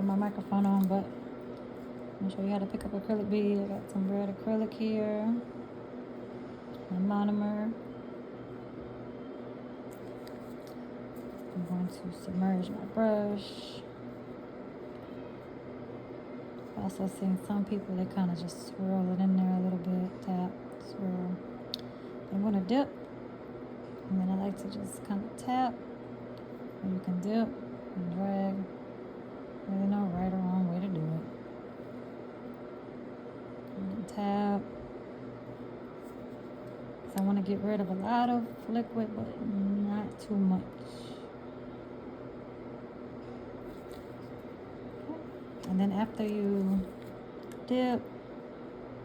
have my microphone on, but I'm gonna show you how to pick up acrylic bead. I got some red acrylic here, my monomer. I'm going to submerge my brush. I've also seen some people, they kind of just swirl it in there a little bit, tap, swirl. I'm going to dip, and then I like to just kind of tap, or you can dip and drag. Really no right or wrong way to do it. And tap. So I want to get rid of a lot of liquid, but not too much. And then after you dip,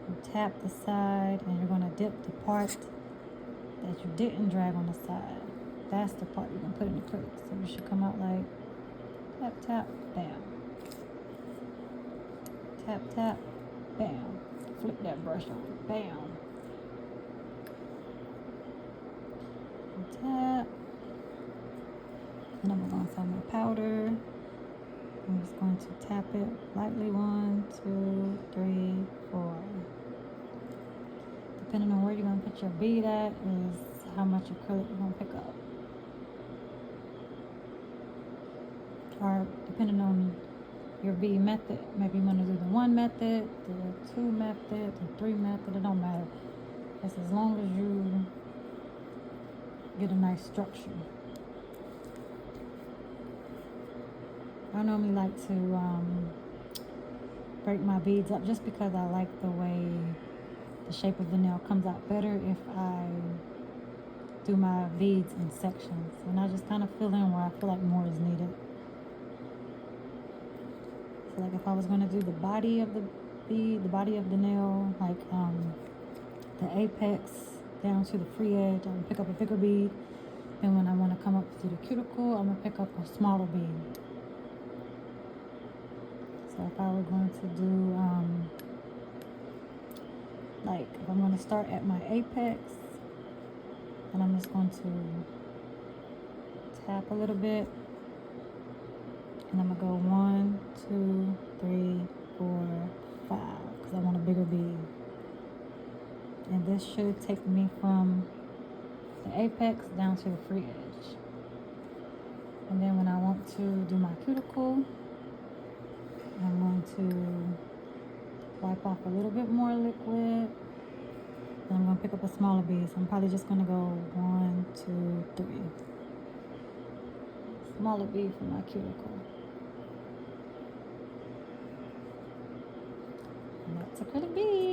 you tap the side, and you're going to dip the part that you didn't drag on the side. That's the part you're going to put in acrylic. So you should come out like tap, tap, bam. Tap, tap, bam. Flip that brush on, bam. Tap. And I'm going to find my powder. I'm just going to tap it lightly. 1, 2, 3, 4. Depending on where you're going to put your bead at is how much acrylic you're going to pick up. Or depending on your bead method, maybe you want to do the 1 method, the 2 method, the 3 method, it don't matter. It's as long as you get a nice structure. I normally like to break my beads up just because I like the way the shape of the nail comes out better if I do my beads in sections. And I just kind of fill in where I feel like more is needed. So like if I was going to do the body of the bead, the body of the nail, like the apex down to the free edge, I'm going to pick up a bigger bead. And when I want to come up to the cuticle, I'm going to pick up a smaller bead. So if I were going to do, like if I'm going to start at my apex, and I'm just going to tap a little bit, and I'm going to go 1, 2, 3, 4, 5, because I want a bigger bead. And this should take me from the apex down to the free edge. And then when I want to do my cuticle, I'm going to wipe off a little bit more liquid. And I'm going to pick up a smaller bead. So I'm probably just going to go 1, 2, 3. Smaller bead for my cuticle. And that's acrylic bead.